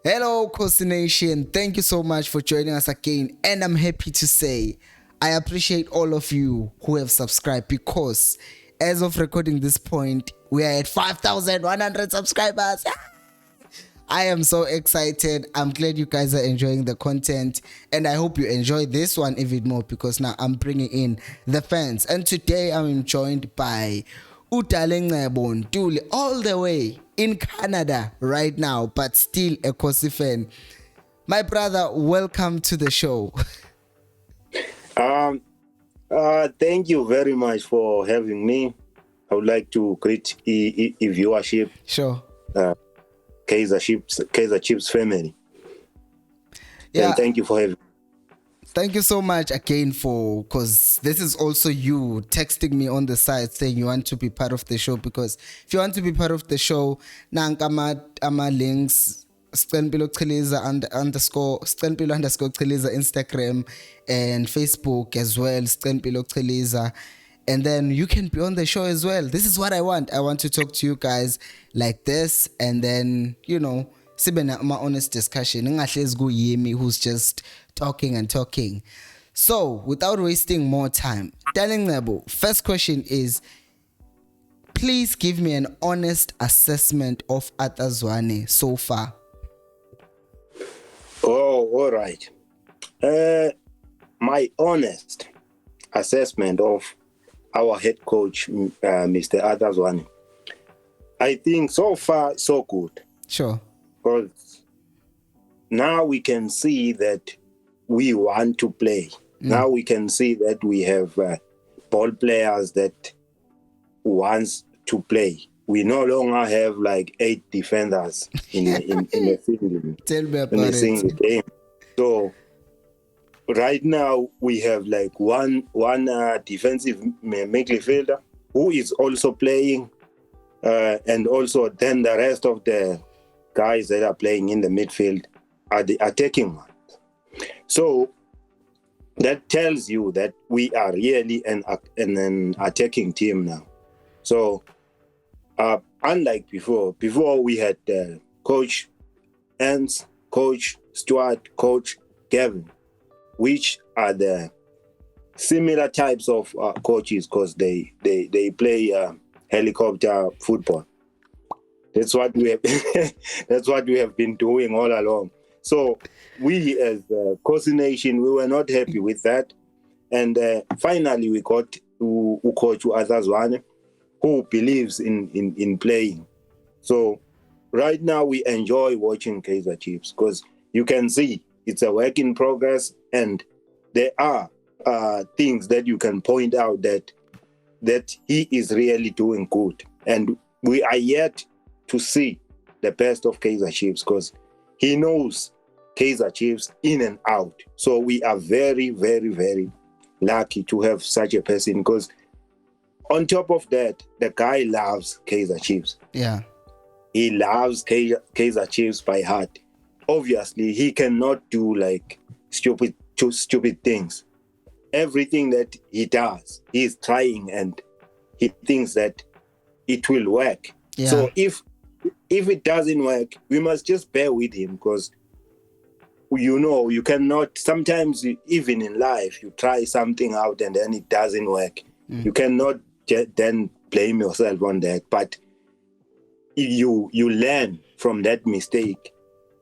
Hello, Coast Nation. Thank you so much for joining us again. And I'm happy to say I appreciate all of you who have subscribed because as of recording this point, we are at 5,100 subscribers. I am so excited. I'm glad you guys are enjoying the content and I hope you enjoy this one even more because now I'm bringing in the fans. And today I'm joined by Ndlovu all the way in Canada right now, but still a Kosi fan. My brother, welcome to the show. Thank you very much for having me. I would like to greet viewership. Sure. Kaizer Chiefs family. Yeah. And thank you for having me. Thank you so much again because this is also you texting me on the side saying you want to be part of the show, because if you want to be part of the show, ama links Samkelo underscore Instagram and Facebook as well, Samkelo, and then you can be on the show as well. This is what I want. I want to talk to you guys like this, and then sibe my honest discussion. Ngingahlezi kuyimi who's just talking and talking. So without wasting more time, Ndlovu, first question is, please give me an honest assessment of Arthur Zwane so far. Oh, all right. My honest assessment of our head coach, Mr. Arthur Zwane, I think so far so good. Sure. Because now we can see that we want to play. Now we can see that we have ball players that wants to play. We no longer have like 8 defenders in a single game. So right now we have like one defensive midfielder who is also playing, and also then the rest of the guys that are playing in the midfield are the attacking ones. So that tells you that we are really an attacking team now. So unlike before we had Coach Ernst, Coach Stuart, Coach Gavin, which are the similar types of coaches because they play helicopter football. That's what we have. That's what we have been doing all along. So we, as Kosi Nation, we were not happy with that, and finally we got to Coach Arthur Zwane, who believes in playing. So right now we enjoy watching Kaizer Chiefs because you can see it's a work in progress, and there are things that you can point out that he is really doing good, and we are yet to see the best of Kaizer Chiefs because he knows Kaizer Chiefs in and out. So we are very, very, very lucky to have such a person because on top of that, the guy loves Kaizer Chiefs. Yeah. He loves Kaizer Chiefs by heart. Obviously, he cannot do like stupid things. Everything that he does, he is trying and he thinks that it will work. Yeah. So if it doesn't work, we must just bear with him because you cannot, sometimes even in life, you try something out and then it doesn't work. You cannot then blame yourself on that. But you learn from that mistake,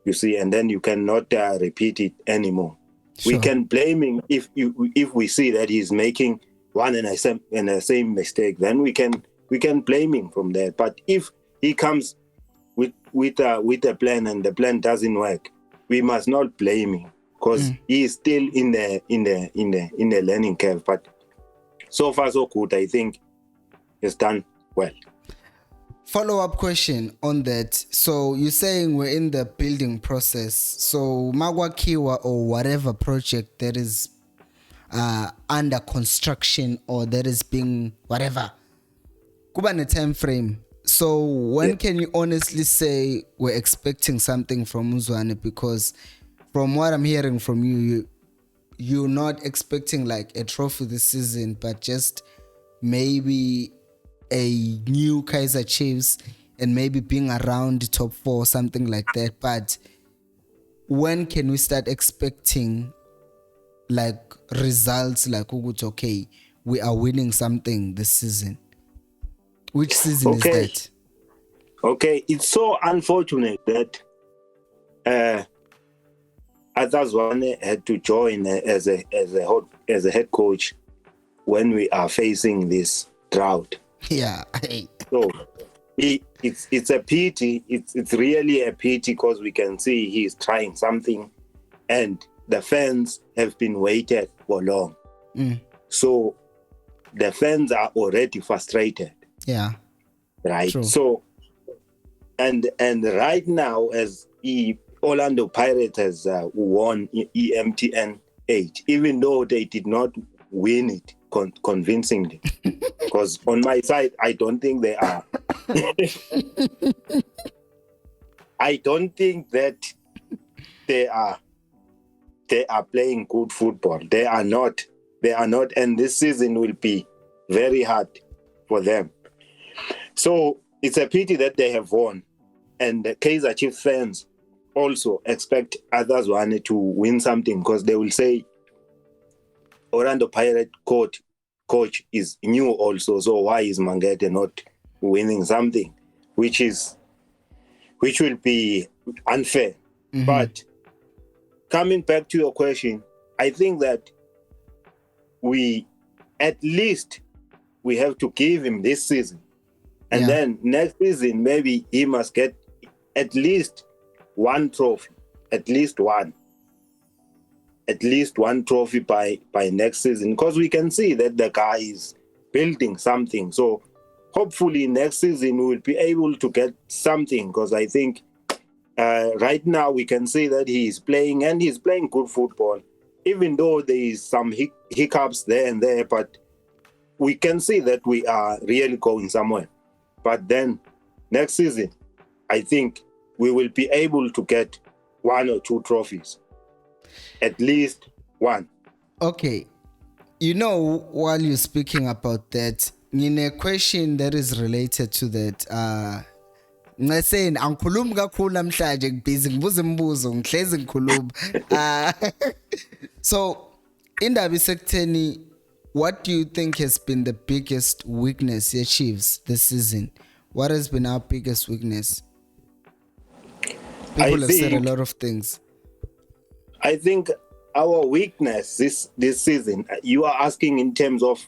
you see, and then you cannot repeat it anymore. Sure. We can blame him if we see that he's making one and the same mistake, then we can blame him from that. But if he comes with a plan and the plan doesn't work, we must not blame him because he is still in the learning curve. But so far so good, I think he's done well. Follow-up question on that. So you're saying we're in the building process. So Magwakiwa or whatever project that is under construction or that is being whatever, kuba ne time frame. So when can you honestly say we're expecting something from Zwane? Because from what I'm hearing from you're not expecting like a trophy this season, but just maybe a new Kaizer Chiefs and maybe being around the top 4, something like that. But when can we start expecting like results like okay, we are winning something this season? Which season is that? Okay, it's so unfortunate that Arthur Zwane had to join as a head coach when we are facing this drought. Yeah. So it's a pity. It's really a pity because we can see he's trying something, and the fans have been waited for long. So the fans are already frustrated. Yeah. Right. True. So and right now, as Orlando Pirates has won EMTN 8, even though they did not win it convincingly. Because on my side, I don't think they are. I don't think that they are playing good football. They are not. And this season will be very hard for them. So it's a pity that they have won. And the Kaizer Chiefs fans also expect Arthur Zwane to win something, because they will say Orlando Pirate coach is new also, so why is Mangete not winning something, which will be unfair. But coming back to your question, I think that we have to give him this season, and then next season maybe he must get at least one trophy, at least one trophy by next season, because we can see that the guy is building something. So hopefully next season we will be able to get something, because I think right now we can see that he's playing good football, even though there is some hiccups there and there, but we can see that we are really going somewhere. But then next season, I think we will be able to get 1 or 2 trophies. At least one. Okay. While you're speaking about that, in a question that is related to that, let's say angikhulumi kakhulu namhlanje ngibhizi ngibuza imibuzo ngihlezi ngikhuluma. So indaba isekutheni, what do you think has been the biggest weakness ye Chiefs this season? What has been our biggest weakness? People have said a lot of things. I think our weakness this season, you are asking in terms of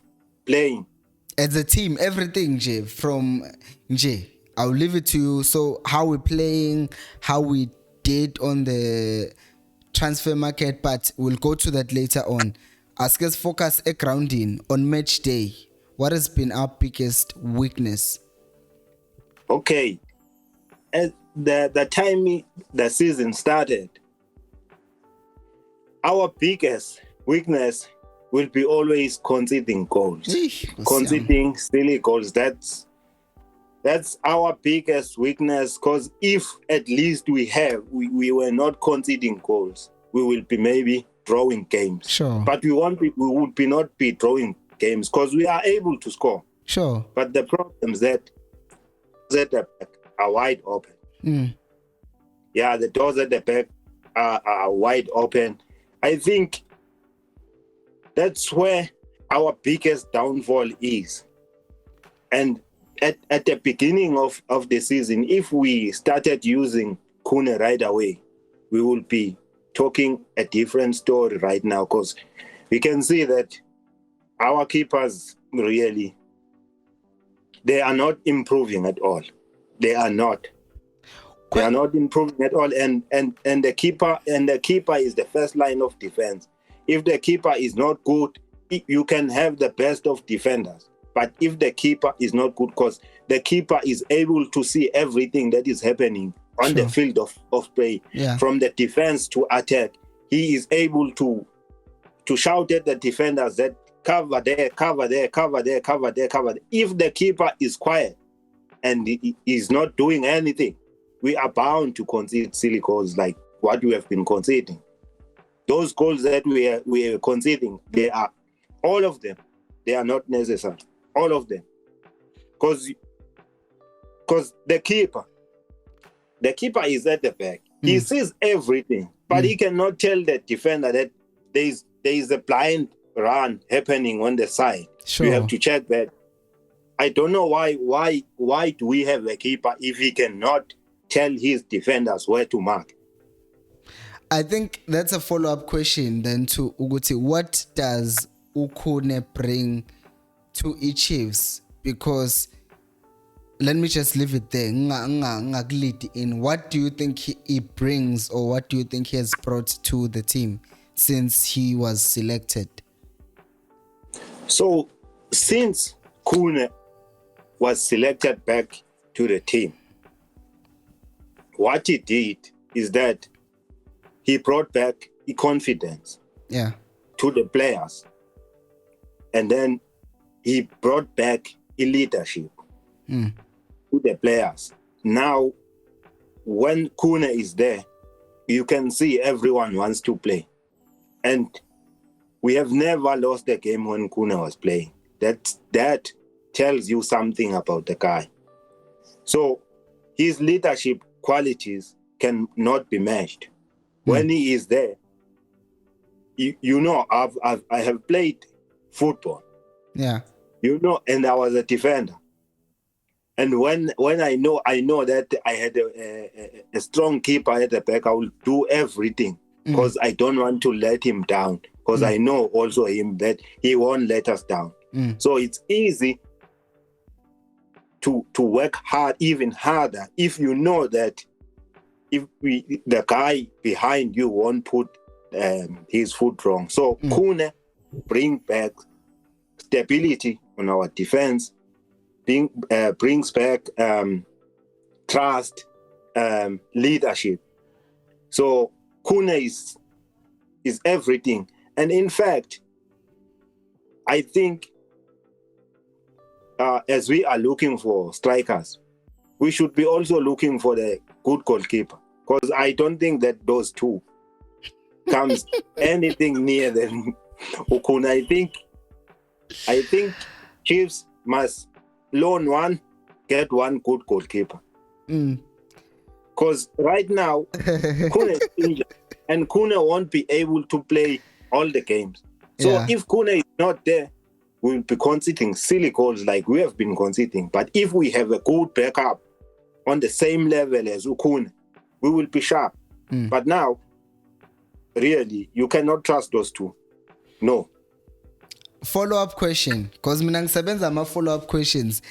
playing. As a team, everything, Jay, from Jay. I'll leave it to you. So how we're playing, how we did on the transfer market, but we'll go to that later on. Ask us focus a grounding on match day. What has been our biggest weakness? Okay. At the time the season started, our biggest weakness will be always conceding goals. Conceding silly goals. That's our biggest weakness, because if at least we were not conceding goals, we will be maybe drawing games. Sure. But we would not be drawing games because we are able to score. Sure. But the problem is that the back are wide open. Yeah, the doors at the back are wide open. I think that's where our biggest downfall is. And at the beginning of the season, if we started using Khune right away, we will be talking a different story right now, because we can see that our keepers really, they are not improving at all. They are not. They are not improving at all. And the keeper is the first line of defense. If the keeper is not good, you can have the best of defenders. But if the keeper is not good, because the keeper is able to see everything that is happening on the field of play, from the defense to attack, he is able to shout at the defenders that cover there, cover there, cover there, cover there, cover there. If the keeper is quiet and he is not doing anything, we are bound to concede silly goals like what we have been conceding. Those goals that we are conceding, they are, all of them, they are not necessary. All of them. Because because the keeper is at the back. He sees everything, but he cannot tell the defender that there is a blind run happening on the side. Sure. You have to check that. I don't know why do we have a keeper if he cannot tell his defenders where to mark? I think that's a follow-up question then to Uguti. What does Khune bring to Chiefs? Because let me just leave it there. In what do you think he brings, or what do you think he has brought to the team since he was selected? So since Khune was selected back to the team, what he did is that he brought back confidence to the players, and then he brought back leadership to the players. Now, when Khune is there, you can see everyone wants to play, and we have never lost a game when Khune was playing. That tells you something about the guy. So his leadership qualities cannot be matched. When he is there, you know, I have played football. Yeah. You know, and I was a defender. And when I know that I had a strong keeper at the back, I will do everything because I don't want to let him down, because I know also him that he won't let us down. So it's easy to work hard, even harder, if you know that if the guy behind you won't put his foot wrong. So Khune brings back stability on our defense, brings back trust, leadership. So Khune is everything. And in fact, I think as we are looking for strikers, we should be also looking for the good goalkeeper, because I don't think that those two comes anything near than Khune. I think Chiefs must loan one, get one good goalkeeper. Because right now, Khune is injured, and Khune won't be able to play all the games. So if Khune is not there, we'll be conceding silly goals like we have been conceding. But if we have a good backup on the same level as Khune, we will be sharp. But now, really, you cannot trust those two. No. Follow-up question, because mina ngisebenza ama follow-up questions.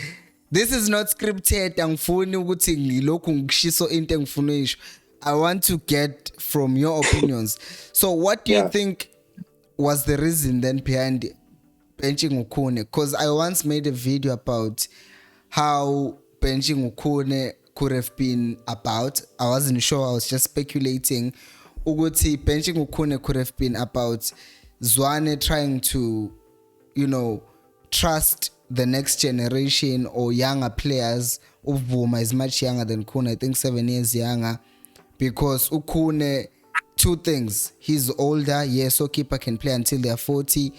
This is not scripted. Angifuni ukuthi ngilokhu ngishiso into engifuna uyisho. I want to get from your opinions. So what do you think was the reason then behind benching Khune? Because I once made a video about how benching Khune could have been about. I wasn't sure. I was just speculating. Ukuthi benching Khune could have been about Zwane trying to, trust the next generation or younger players. Uvuma is much younger than Khune. I think 7 years younger. Because Khune, two things. He's older. Yes, so keeper can play until they're 40.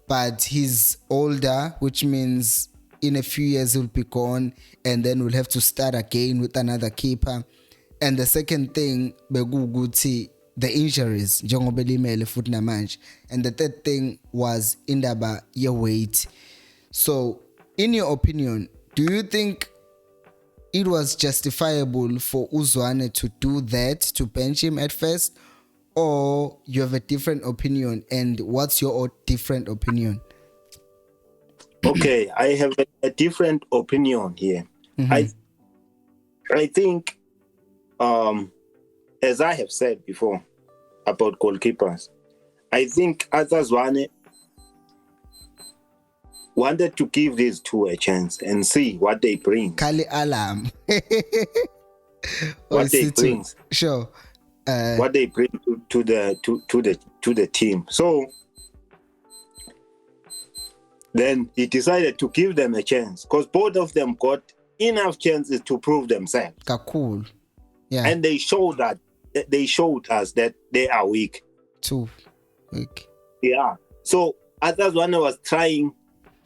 But he's older, which means in a few years he'll be gone, and then we'll have to start again with another keeper. And the second thing, bekuguthi the injuries, njengoba elimele futhi namanje. And the third thing was indaba ye weight. So, in your opinion, do you think it was justifiable for Zwane to do that, to bench him at first, or you have a different opinion? And what's your different opinion? Okay, I have a different opinion here. I think, as I have said before about goalkeepers, I think Arthur Zwane wanted to give these two a chance and see what they bring. Kali alarm. What they bring. Sure. What they bring to the team. So then he decided to give them a chance, because both of them got enough chances to prove themselves. Cool. Yeah. And they showed us that they are weak. Too weak. Yeah. So Arthur Zwane was trying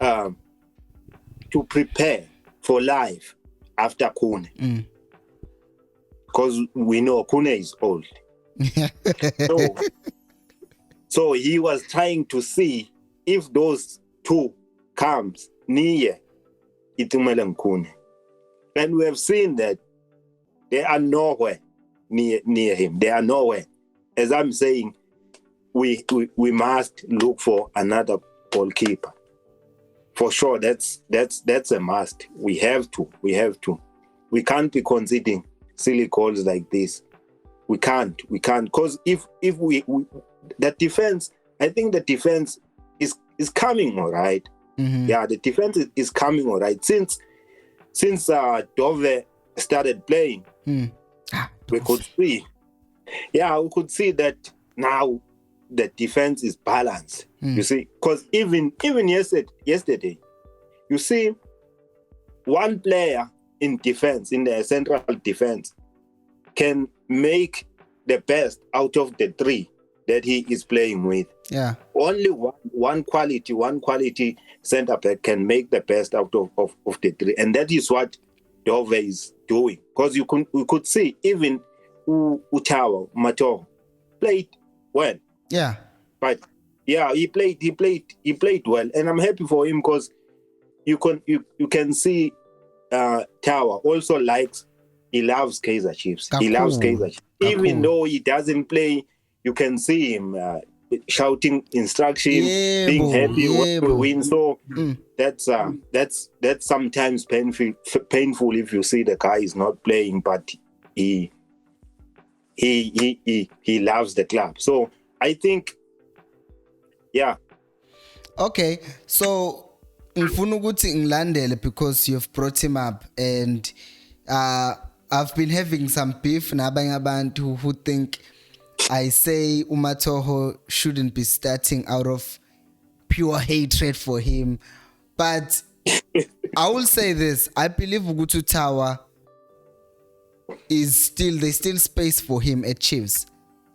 to prepare for life after Khune. Because we know Khune is old. So he was trying to see if those two comes near Itumeleng and Khune. And we have seen that they are nowhere near him. They are nowhere. As I'm saying, we must look for another goalkeeper. For sure, that's a must. We have to. We can't be conceding silly goals like this. We can't. Because if we the defense, I think the defense is coming all right. Yeah, the defense is coming all right. Since Dove started playing, we could see that now the defense is balanced. You see, because even yesterday, you see, one player in defense, in the central defense, can make the best out of the three that he is playing with. Yeah. Only one quality center back can make the best out of the three. And that is what Dove is doing. Because we could see even Mathoho played well. Yeah. But yeah, he played well. And I'm happy for him because you can see Tower also he loves Kaizer Chiefs. He loves Kaizer Chiefs. Even though he doesn't play, you can see him shouting instruction, being happy when we win. So that's sometimes painful if you see the guy is not playing, but he loves the club. So I think, yeah. Okay, so ngifuna ukuthi ngilandele because you've brought him up, and I've been having some beef nabanye abantu who think I say Mathoho shouldn't be starting out of pure hatred for him. But I will say this, I believe Ugutu Tower there's still space for him at Chiefs.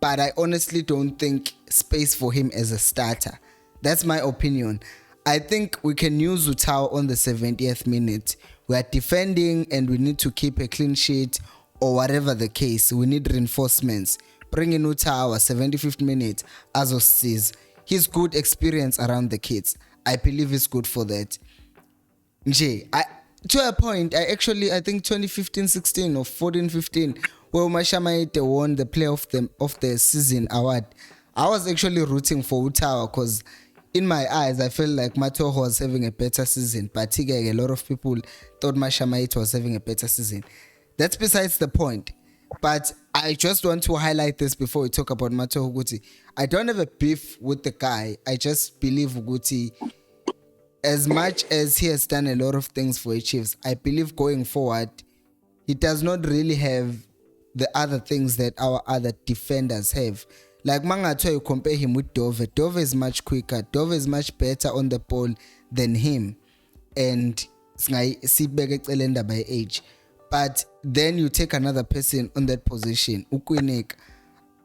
But I honestly don't think space for him as a starter. That's my opinion. I think we can use Utau on the 70th minute. We are defending and we need to keep a clean sheet or whatever the case. We need reinforcements. Bring in Utau 75th minute. Azos says he's good experience around the kids. I believe he's good for that. To a point, I think 2015-16 or 14-15, where Mashamaite won the Player of the Season award, I was actually rooting for Utau because in my eyes, I felt like Mathoho was having a better season, but a lot of people thought Mashamaite was having a better season. That's besides the point. But I just want to highlight this before we talk about Mathoho Guti. I don't have a beef with the guy. I just believe Guti, as much as he has done a lot of things for the Chiefs, I believe going forward, he does not really have the other things that our other defenders have. Like Mangato, you compare him with Dove. Dove is much quicker. Dove is much better on the ball than him. And Sibege by age. But then you take another person on that position, Ukwinika.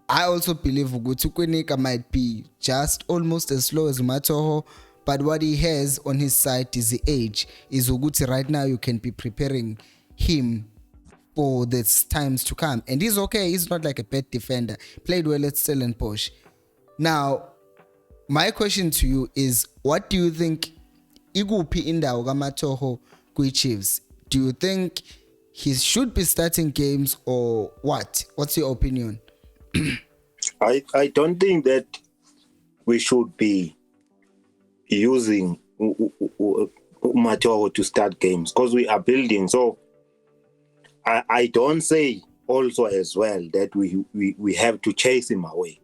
I also believe Ukwinika might be just almost as slow as Mathoho. But what he has on his side is the age. Is Uguti right now you can be preparing him for the times to come. And he's okay. He's not like a bad defender. Played well at Stellenbosch. Now, my question to you is, what do you think Igupi indawo kaMathoho kwi-Chiefs? Do you think he should be starting games or what? What's your opinion? I don't think that we should be using Mathoho to start games because we are building. So I don't say also as well that we have to chase him away.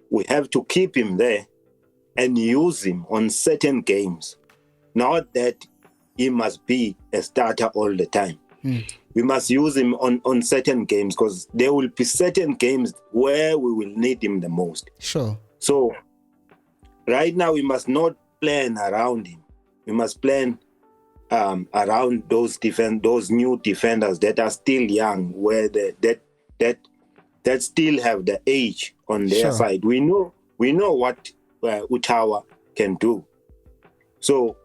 We have to keep him there and use him on certain games. Not that he must be a starter all the time. We must use him on certain games because there will be certain games where we will need him the most. Sure. So right now we must not plan around him. We must plan around those new defenders that are still young, where that still have the age on their side. We know what Utawa can do. So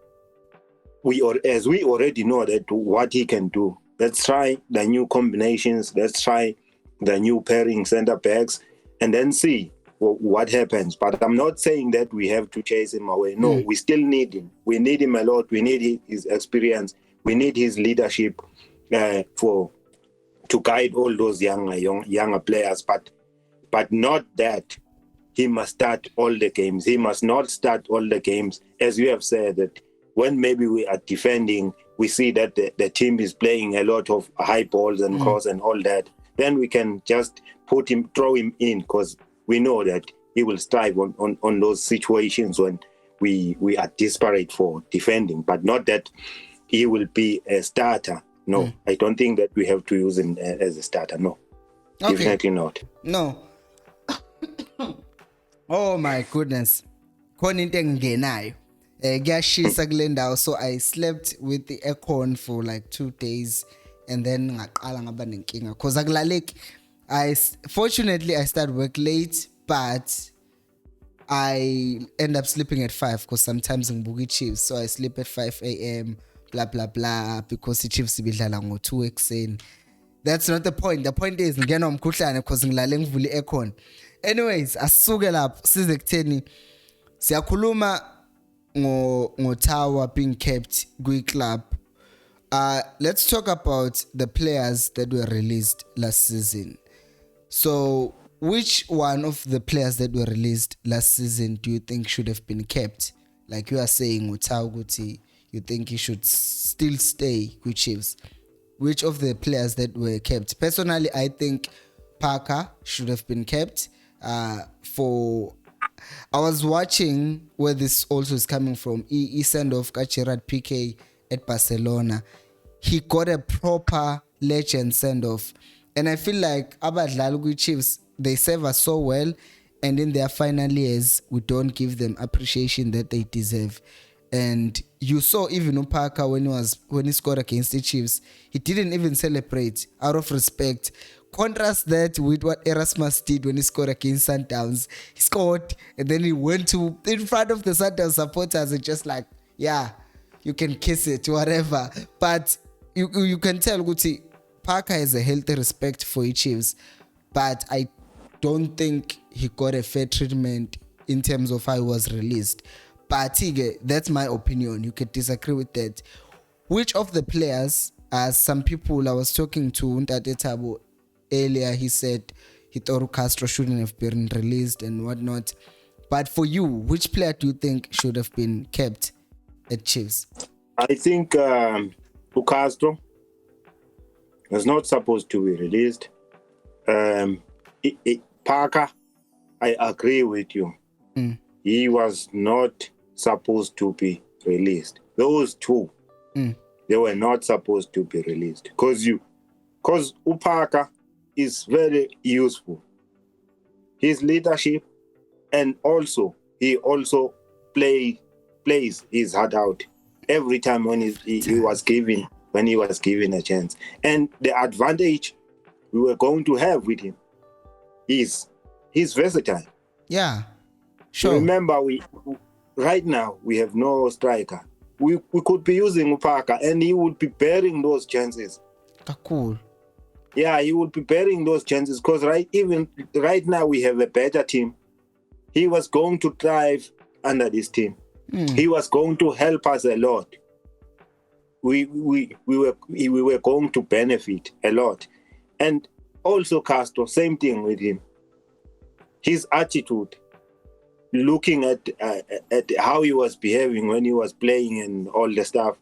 we already know that what he can do. Let's try the new combinations. Let's try the new pairing center backs, and then see what happens. But I'm not saying that we have to chase him away. No, we still need him. We need him a lot. We need his experience. We need his leadership to guide all those younger players. But not that he must start all the games. He must not start all the games. As you have said, that when maybe we are defending, we see that the team is playing a lot of high balls and cross and all that, then we can just throw him in, because we know that he will strive on those situations when we are desperate for defending, but not that he will be a starter. No, I don't think that we have to use him as a starter. No, definitely not. No. Oh my goodness. Khona into engenayo. Kuyashisa kule ndawo, so I slept with the aircon for like 2 days and then ngaqala ngaba nenkinga because akulaleki. Fortunately I start work late, but I end up sleeping at 5 because sometimes ngibuka Chiefs, so I sleep at 5 a.m. blah blah blah because the Chiefs bidlala ngo2 ekseni. That's not the point. The point is ngena umkhuhlane because ngilale ngivule aircon. Anyways, asuke lapho size kutheni siyakhuluma ngo Tower being kept kwi club. Let's talk about the players that were released last season. So, which one of the players that were released last season do you think should have been kept? Like you are saying with Tower Guti, you think he should still stay with Chiefs. Which of the players that were kept? Personally, I think Parker should have been kept. I was watching where this also is coming from. He sent off Gerard Piqué at Barcelona. He got a proper legend send off, and I feel like abadlali Chiefs, they serve us so well, and in their final years we don't give them appreciation that they deserve. And you saw even Parker when he scored against the Chiefs, he didn't even celebrate out of respect. Contrast that with what Erasmus did when he scored against Sundowns. He scored and then he went to in front of the Sundowns supporters and just like, yeah, you can kiss it, whatever. But you can tell Guti, Parker has a healthy respect for his Chiefs, but I don't think he got a fair treatment in terms of how he was released. But that's my opinion. You could disagree with that. Which of the players, some people I was talking to Ntate Thabo earlier, he said he thought Castro shouldn't have been released and whatnot. But for you, which player do you think should have been kept at Chiefs? I think Castro was not supposed to be released. Parker, I agree with you. He was not supposed to be released. Those two, they were not supposed to be released. Because Parker is very useful. His leadership, and also he also plays his heart out every time when he was given a chance. And the advantage we were going to have with him is he's versatile. Yeah, sure. Remember, right now we have no striker. We could be using Parker, and he would be bearing those chances. Cool. Yeah, he would be bearing those chances because right now we have a better team. He was going to thrive under this team. He was going to help us a lot. We were going to benefit a lot. And also Castro, same thing with him. His attitude, looking at how he was behaving when he was playing and all the stuff,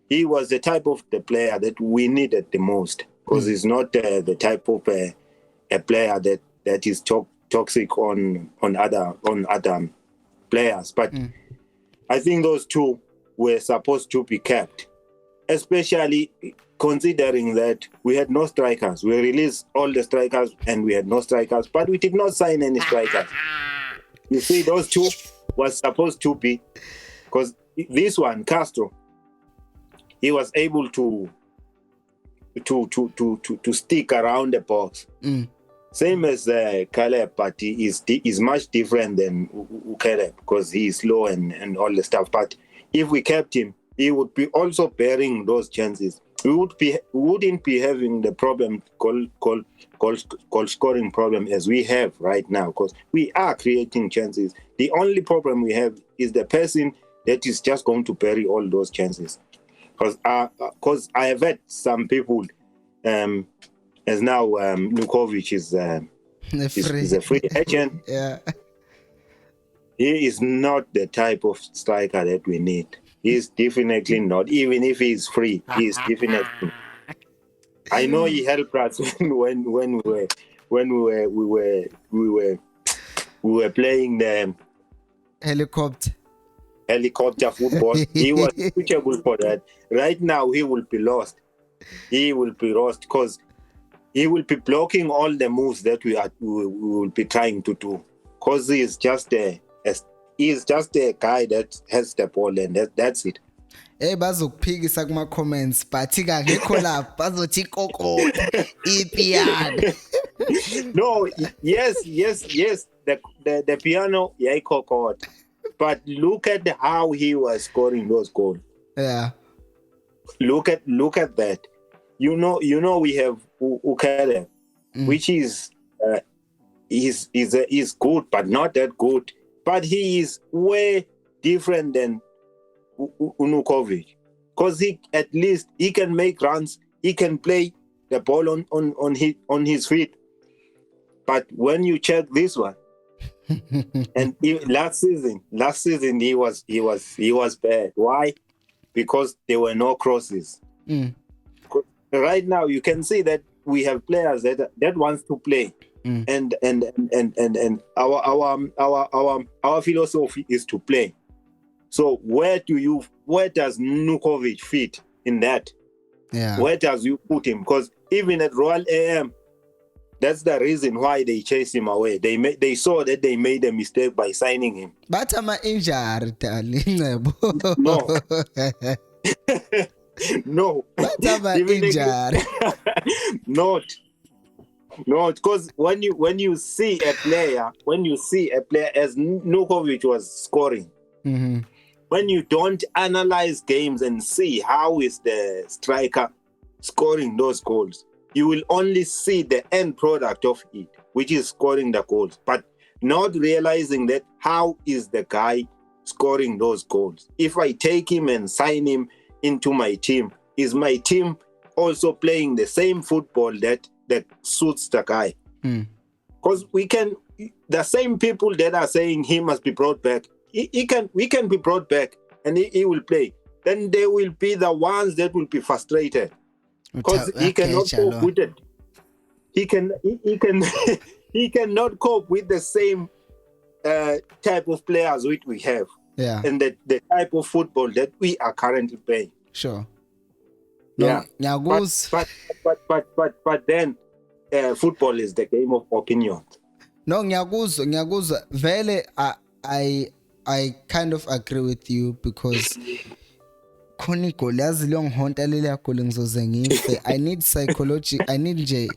he was the type of the player that we needed the most, because he's not the type of a player that is toxic on other players. But I think those two were supposed to be kept, especially considering that we had no strikers. We released all the strikers and we had no strikers, but we did not sign any strikers. You see, those two was supposed to be, because this one, Castro, he was able to stick around the box. Same as Caleb, but he is much different than Caleb because he is slow and all the stuff. But if we kept him, he would be also bearing those chances. wouldn't be having the problem goal scoring problem as we have right now, because we are creating chances. The only problem we have is the person that is just going to bury all those chances. Because I have had some people, as now Nukovic is a free agent. Yeah. He is not the type of striker that we need. He's definitely not. Even if he's free, he's definitely. I know he helped us when we were playing the helicopter football. He was suitable for that. Right now, he will be lost. He will be lost because he will be blocking all the moves that we will be trying to do. Because he's just a guy that has the ball, and that's it. Hey, bazokuphikisa kuma comments but ngekho lapha bazothi kokode ipiano. No, yes, the piano kokode, but look at how he was scoring those goals. Yeah, look at that. You know we have Ukele, which is is good but not that good, but he is way different than Unukovic, because he at least he can make runs, he can play the ball on his feet. But when you check this one, and last season he was bad. Why? Because there were no crosses. Right now you can see that we have players that wants to play, and our philosophy is to play. So where does Nukovic fit in that? Yeah. Where does you put him? Because even at Royal AM, that's the reason why they chased him away. They saw that they made a mistake by signing him. But I'm injured, darling. No. No. But I'm injured. Not because when you see a player as Nukovic was scoring, when you don't analyze games and see how is the striker scoring those goals, you will only see the end product of it, which is scoring the goals, but not realizing that how is the guy scoring those goals. If I take him and sign him into my team, is my team also playing the same football that suits the guy? Because the same people that are saying he must be brought back, we can be brought back and he will play. Then they will be the ones that will be frustrated because he cannot cope with it. He cannot cope with the same type of players which we have. Yeah. And the type of football that we are currently playing. Sure. No, yeah. But then football is the game of opinion. No, ngiyakuzwa vele I kind of agree with you, because khona igoli yazi leyo ngihonta leliya goli ngizoze ngife. I need psychology, I need nje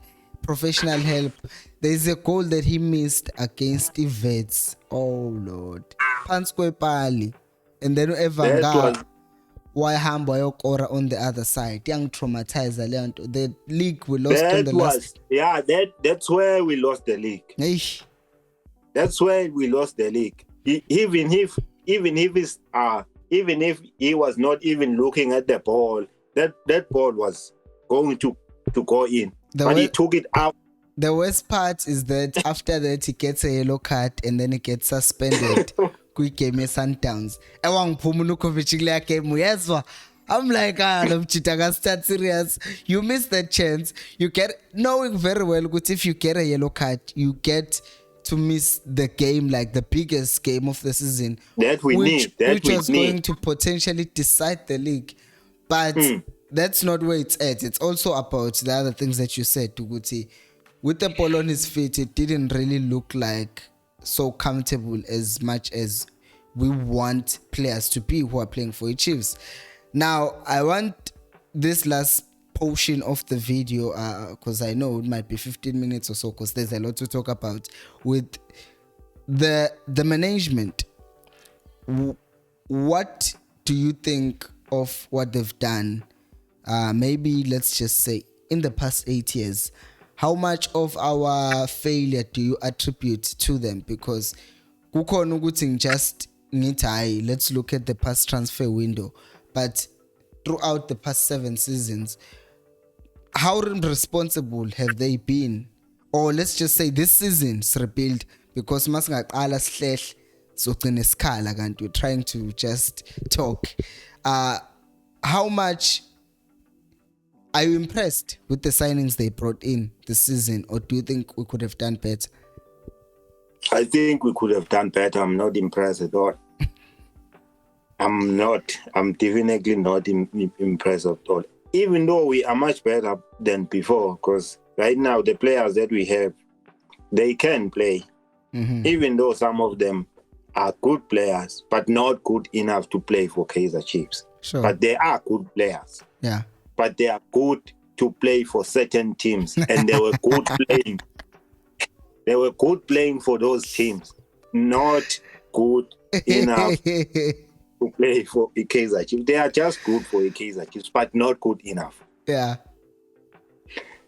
professional help. There's a goal that he missed against the Vets. Oh Lord. Phansi kwepali. And then Evanga wahamba wayokora on the other side. Young traumatizer leyo nto. The league we lost on the last. Yeah, that's where we lost the league. Eish. That's where we lost the league. Even if he was not even looking at the ball, that ball was going to go in, but he took it out. The worst part is that after that he gets a yellow card and then he gets suspended. Quick game Sundowns. I'm like, start serious. You miss that chance. You get, knowing very well that if you get a yellow card, you get to miss the game, like the biggest game of the season, which was going to potentially decide the league. But that's not where it's at. It's also about the other things that you said, Tuguti. With the ball on his feet, it didn't really look like so comfortable as much as we want players to be who are playing for the Chiefs. Now, I want this last portion of the video, because I know it might be 15 minutes or so, because there's a lot to talk about with the management. What do you think of what they've done maybe let's just say in the past 8 years, how much of our failure do you attribute to them? Because kukhona ukuthi just ngithi hayi, let's look at the past transfer window, but throughout the past 7 seasons, how responsible have they been? Or let's just say this season's rebuild, because masingaqala sihlehla sogcina isikhala kanti we're trying to just talk. How much are you impressed with the signings they brought in this season, or do you think we could have done better? I think we could have done better. I'm not impressed at all. I'm definitely not impressed at all. Even though we are much better than before, because right now the players that we have, they can play. Even though some of them are good players, but not good enough to play for Kaizer Chiefs. Sure. But they are good players. Yeah. But they are good to play for certain teams, and they were good playing. They were good playing for those teams, not good enough to play for Kaizer Chiefs. They are just good for Kaizer Chiefs, but not good enough. Yeah.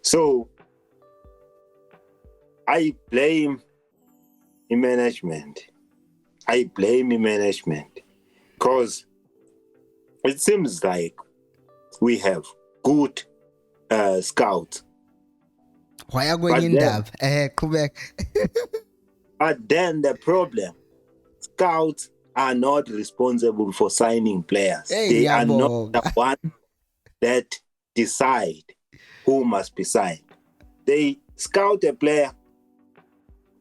So I blame the management. Because it seems like we have good scouts. Why are you going in there? Quebec. But then the problem, scouts are not responsible for signing players. They are not the one that decide who must be signed. They scout a player,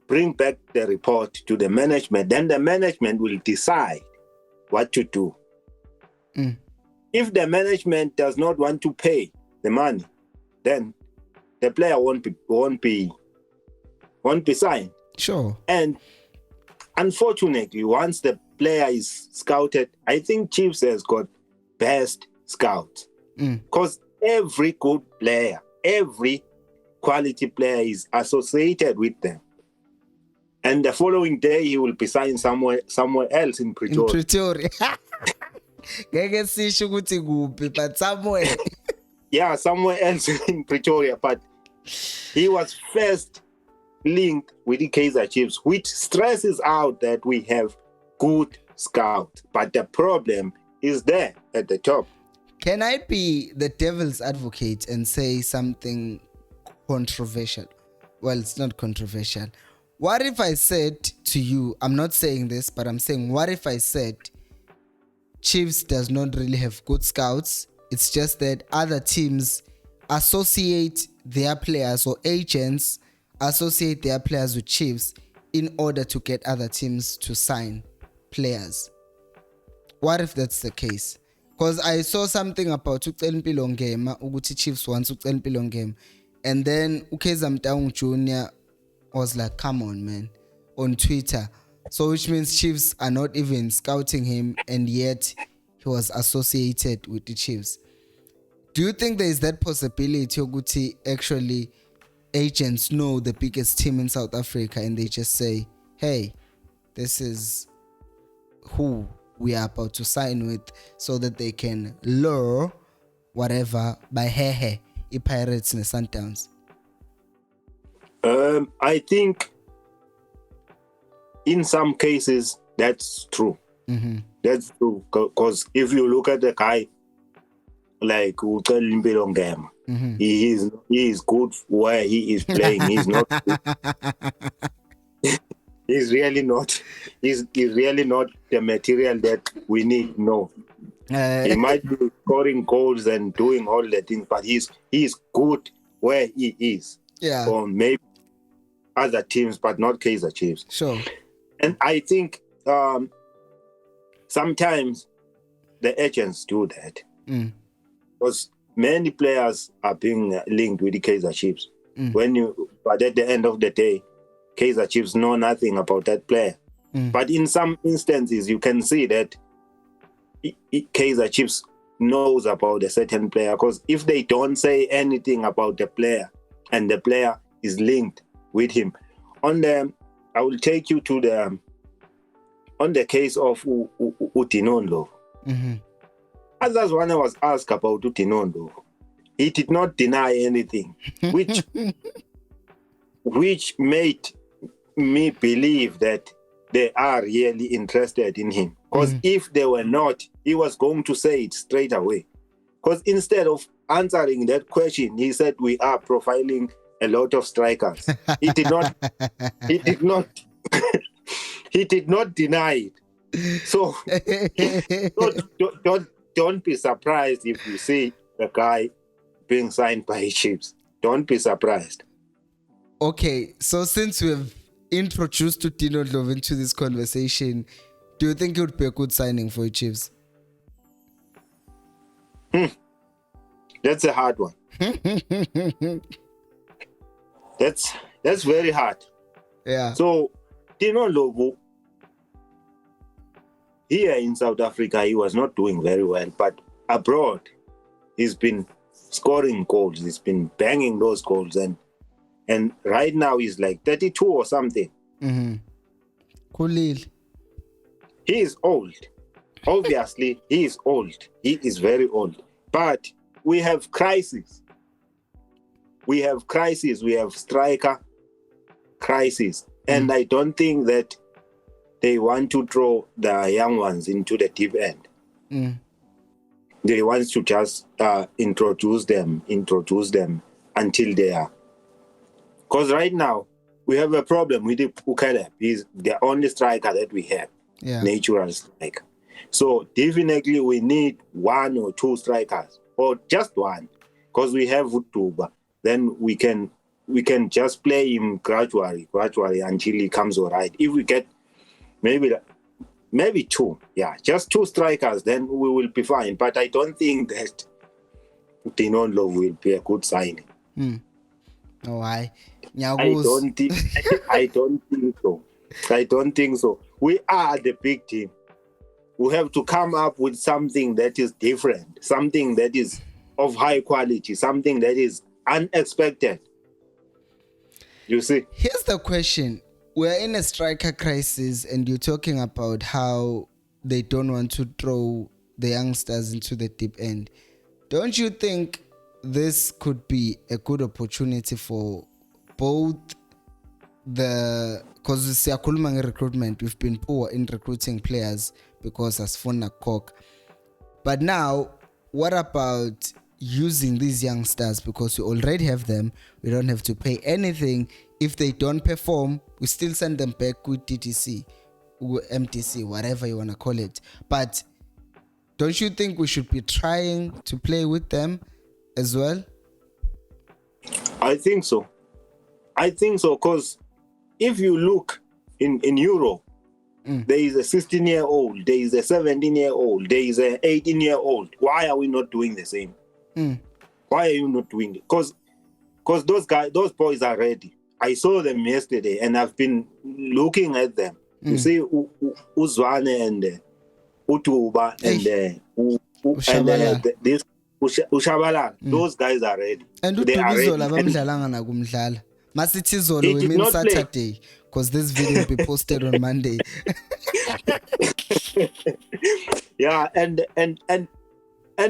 bring back the report to the management, then the management will decide what to do. If the management does not want to pay the money, then the player won't be signed. Sure. And unfortunately, once the player is scouted, I think Chiefs has got best scouts. Because every good player, every quality player is associated with them. And the following day, he will be signed somewhere else in Pretoria. In Pretoria. But somewhere. Yeah, somewhere else in Pretoria. But he was first linked with the Kaizer Chiefs, which stresses out that we have good scouts. But the problem is there at the top. Can I be the devil's advocate and say something controversial? Well, it's not controversial. What if I said to you, I'm not saying this, but I'm saying, what if I said Chiefs does not really have good scouts? It's just that other teams associate their players, or agents associate their players with Chiefs in order to get other teams to sign players. What if that's the case? Because I saw something about Njabulo game, Uguti Chiefs wants Njabulo game, and then Motaung Jr. was like, come on, man, on Twitter. So which means Chiefs are not even scouting him, and yet he was associated with the Chiefs. Do you think there is that possibility, Oguti, actually agents know the biggest team in South Africa and they just say, hey, this is who we are about to sign with, so that they can lure whatever by the Pirates and the Sundowns? I think in some cases that's true. That's true, because if you look at the guy like Ndlovu game, he is good where he is playing. He's not good. He's really not the material that we need. No, he might be scoring goals and doing all the things, but he's good where he is. Yeah. Or maybe other teams, but not Kaizer Chiefs. Sure. And I think sometimes the agents do that because many players are being linked with the Kaizer Chiefs. But at the end of the day, Kaizer Chiefs know nothing about that player. But in some instances, you can see that Kaizer Chiefs knows about a certain player, because if they don't say anything about the player and the player is linked with him, I will take you to the case of Dino. Arthur Zwane was asked about Dino. he did not deny anything, which made me believe that they are really interested in him. Because if they were not, he was going to say it straight away. Because instead of answering that question, he said we are profiling a lot of strikers. He did not. He did not. He did not deny it. So don't be surprised if you see the guy being signed by Chiefs. Don't be surprised. Okay, so since we've introduced to Dino Ndlovu into this conversation, do you think it would be a good signing for the Chiefs? That's a hard one. That's very hard. Yeah. So Dino Ndlovu, here in South Africa, he was not doing very well, but abroad, he's been scoring goals. He's been banging those goals, and right now he's like 32 or something. Cool. He is old. Obviously, he is old. He is very old. But we have crisis. We have crisis. We have striker crisis. And I don't think that they want to throw the young ones into the deep end. They want to just introduce them until they are. Because right now, we have a problem with Ukele. He's the only striker that we have, natural striker. So definitely we need one or two strikers, or just one, because we have Utuba. Then we can just play him gradually until he comes all right. If we get maybe two, just two strikers, then we will be fine. But I don't think that Dino Ndlovu will be a good signing. Oh, why? I don't think so. We are the big team. We have to come up with something that is different, something that is of high quality, something that is unexpected. You see? Here's the question. We're in a striker crisis, and you're talking about how they don't want to throw the youngsters into the deep end. Don't you think this could be a good opportunity for both because siyakhuluma recruitment, we've been poor in recruiting players because asifuna cock. But now, what about using these youngsters, because we already have them, we don't have to pay anything. If they don't perform, we still send them back with DTC, MTC, whatever you want to call it. But don't you think we should be trying to play with them as well? I think so because if you look in Europe, there is a 16-year-old, there is a 17-year-old, there is a 18-year-old. Why are we not doing the same? Why are you not doing it? Because those boys are ready. I saw them yesterday and I've been looking at them. You see Zwane and Utuba and this Ushabala, those guys are ready. And they are ready. Masithi Zolo, we mean Saturday, because this video will be posted on Monday. Yeah, and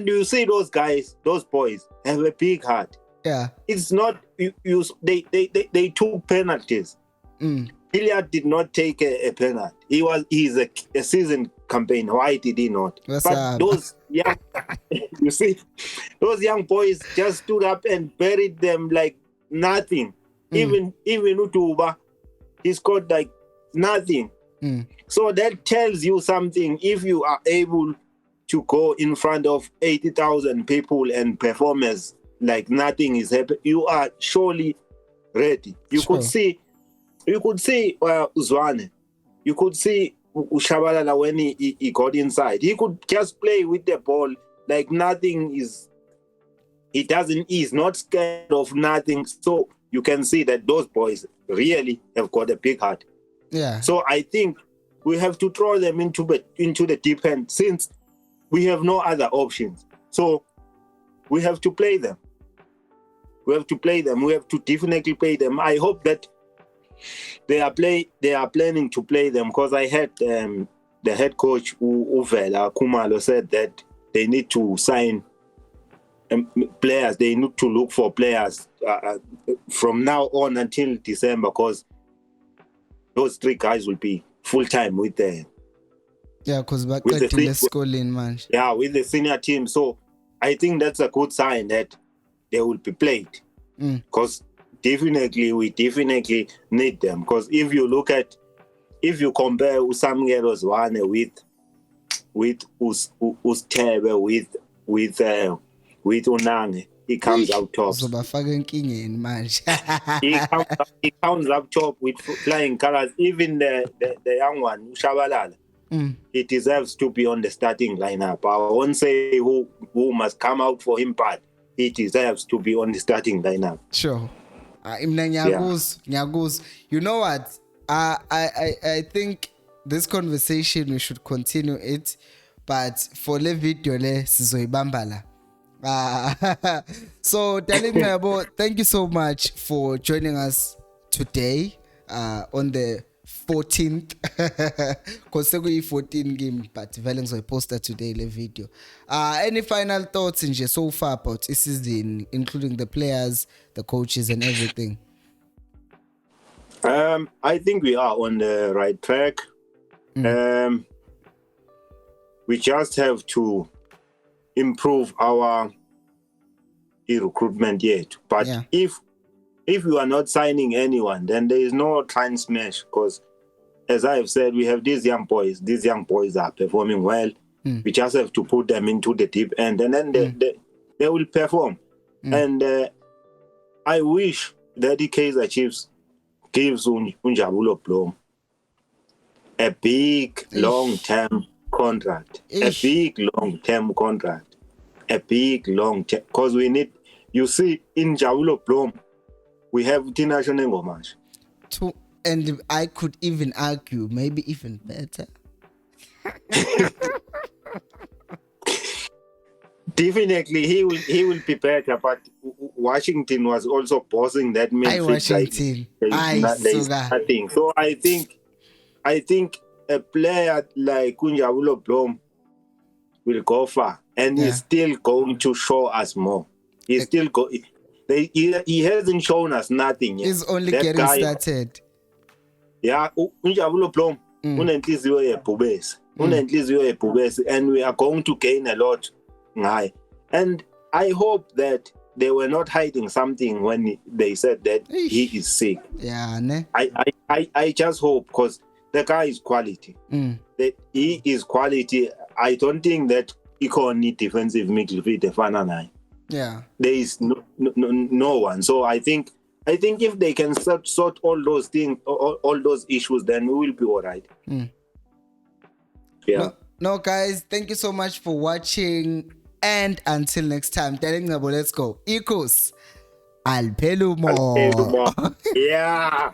you see those guys, those boys have a big heart. Yeah, it's not they took penalties. Hilliard did not take a penalty. He's a seasoned campaigner. Why did he not? Those young, you see, those young boys just stood up and buried them like nothing. Even Utuba, he scored like nothing. So that tells you something. If you are able to go in front of 80,000 people and perform as like nothing is happening, you are surely ready. You could see Zwane. You could see Ushabalala when he got inside. He could just play with the ball like nothing is. He's not scared of nothing. So you can see that those boys really have got a big heart. Yeah. So I think we have to throw them into the deep end since we have no other options. So we have to play them. We have to definitely play them. I hope that they are planning to play them, because I heard the head coach Uvela Khumalo said that they need to sign players. They need to look for players from now on until December, because those 3 guys will be full time with the because with the schooling, man. Yeah, with the senior team. So I think that's a good sign that they will be played, because we definitely need them. Because if you compare Samkelo Zwane with Ustebe with Unange, he comes out top. He comes up top with flying colors. Even the young one, Shabalala, he deserves to be on the starting lineup. I won't say who must come out for him, but he deserves to be on the starting lineup. Sure. Nyagos. You know what? I think this conversation we should continue it, but for the video le sizoibambala. So darling Ngabo, thank you so much for joining us today on the 14th, because 14 game, but Valens I posted today the video. Any final thoughts in so far about this season, including the players, the coaches, and everything? I think we are on the right track. We just have to improve our recruitment yet. But if you are not signing anyone, then there is no try and smash, because as I have said, we have these young boys. These young boys are performing well. We just have to put them into the deep end, and then they will perform. And I wish that the Kaizer Chiefs gives Njabulo Blom a big long-term contract. A big long-term contract. Because we need, you see, in Njabulo Blom, we have international Ngomash. And I could even argue, maybe even better. Definitely, he will be better. But Washington was also bossing that midfield. Washington. Nothing. So I think a player like Njabulo Blom will go far, and he's still going to show us more. He's still he hasn't shown us nothing yet. He's only getting started. Yeah, Njabulo Blom, unenhliziyo yebhubesi, and we are going to gain a lot. And I hope that they were not hiding something when they said that he is sick. Yeah, ne? I just hope, because the guy is quality. That he is quality. I don't think that he can need defensive midfield. Yeah, there is no one. So I think if they can sort all those things, all those issues, then we will be all right. Yeah. No, guys, thank you so much for watching, and until next time, let's go. Equals Alpelumo. Yeah.